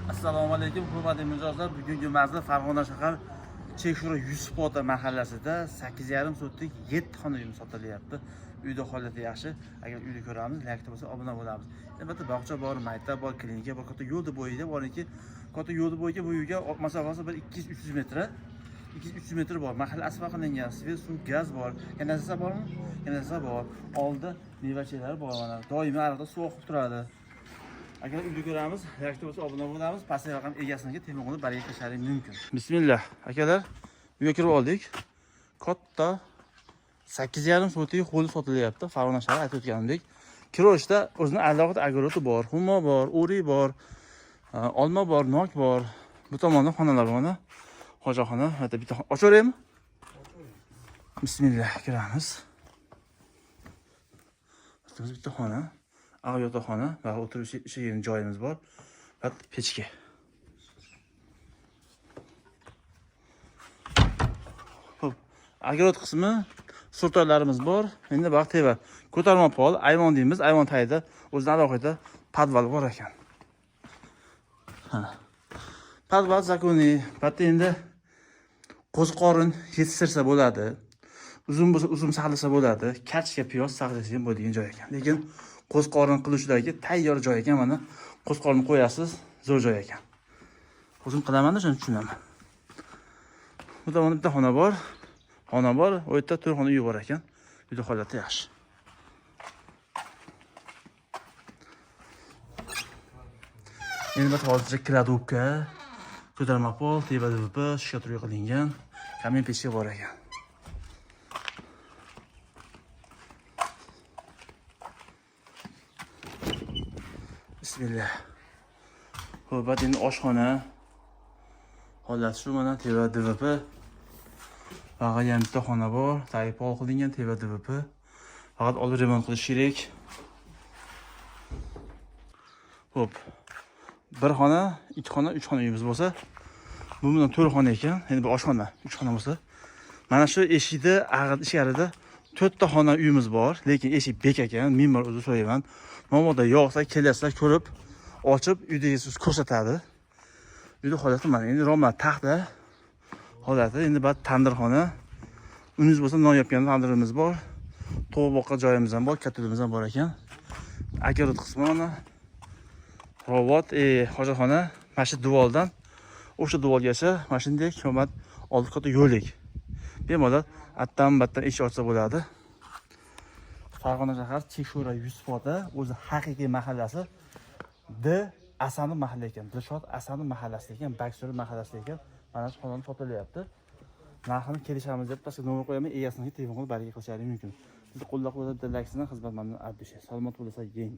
Assalomu alaykum, hurmatli mijozlar. Bugungi mavzu Farg'ona shahar Chekshura Yusufota mahallasida 8,5 so'tlik 7 xona uy sotilyapti. Uyda holati yaxshi. Agar uyni ko'ramiz, like bo'lsa obuna bo'lamiz. Albatta bog'cha bor, maktab bor, klinika bor, katta yo'lda bo'yida borki, katta yo'lda bo'yiga bu uyga masofasi bir 200-300 metr. 200-300 metr bor. Mahalla asfaltlangan, svet, suv, gaz bor. Kanalizatsiya bormi? Kanalizatsiya bor. Oldi mevachalar bor mana. Doimiy ariqda suv oqib turadi. Agar uyni ko'ramiz, like bo'lsa obuna bo'lamiz. Pastki raqam egasiniga telefonda bariga qilishingiz mumkin. Bismillah. Akalar, uyga kirib oldik. Katta 8,5 so'tlik qo'li sotilyapti. Farg'ona shahri aytib o'tganimdek. Kiroshda o'zining alohida agoroti bor, xumo bor, o'ri bor, olma bor, nok bor. Bu tomonda xonalar bor. Hojaxona, mana bitta ochaveraymi? Bismillah, kiramiz. Bitta xona. Yotoqxona va o'tirish ishlaydigan joyimiz bor. Va pechka. Xo'p, agorot qismi surtoylarimiz bor. Endi vaqt teva. Ko'tarma pol, ayvon deymiz, ayvon tagida o'zidan alohida podval bor ekan. Podval zakoniy, bitta endi qo'ziqorin yetishtirsa bo'ladi. Uzun bo'lsa uzun saqlasa bo'ladi. Kartoshka, piyoz saqlash ham bo'ladigan joy ekan. Lekin qo'ziqorin qilishdagi tayyor joy ekan. Mana qo'ziqorin qo'yasiz, zo'r joy ekan. O'zim qilaman-da, shuni tushunaman. Bu tomonda bitta xona bor. Xona bor, u yerda 4 xona uy bor ekan. Uyda holati yaxshi. Endi bir hozircha kladovka, ko'tarma pol, teva shkatruya qilingan, kamin pechka bor ekan. Bismillah. Xo'p, endi oshxona. Holat shu mana teva DVP. Bag'ida ham bitta xona bor, tagi pol qilingan teva DVP. Faqat olib remont qilish kerak. Xo'p. Bir xona, 2 xona, 3 xona uyimiz bo'lsa, bu bilan 4 xona ekan. Endi bu oshxona, 3 xona bo'lsa, mana shu eshikda, ichkarida 4 ta xona uyimiz bor, lekin eshik bek ekan. Men bor o'zi so'rayman. Mamoda yo'qsa, kelasizlar, ko'rib, ochib, uydagi siz ko'rsatadi. Uyda holati mana, endi roma taxta holati, endi bad tandirxona. Uningiz bo'lsa, non yopgan tandirimiz bor. Tovuq boqqan joyimiz ham bor, kattamiz ham bor ekan. Agorot qismi mana. Robot, hojatxona, mana shu divoldan o'sha divolgacha mana shunday ko'mat oldi katta yo'lik. Bemalol attan-battan eshik ochsa bo'ladi. Farg'ona shahar Chekshura Yusufota o'zi haqiqiy mahallasi Asani mahalla ekan. Dilshod Asani mahallasi ekan, Baksuri mahallasi ekan. Mana shu xonani sotilyapti. Narxini kelishamiz deb pastga nomer qo'yaman, egasiniga telefon qilib bariga qilishingiz mumkin. Bizni qo'llab-quvvatlaydigan xizmat mamnun Abdushay. Salomat bo'lsa, yeng.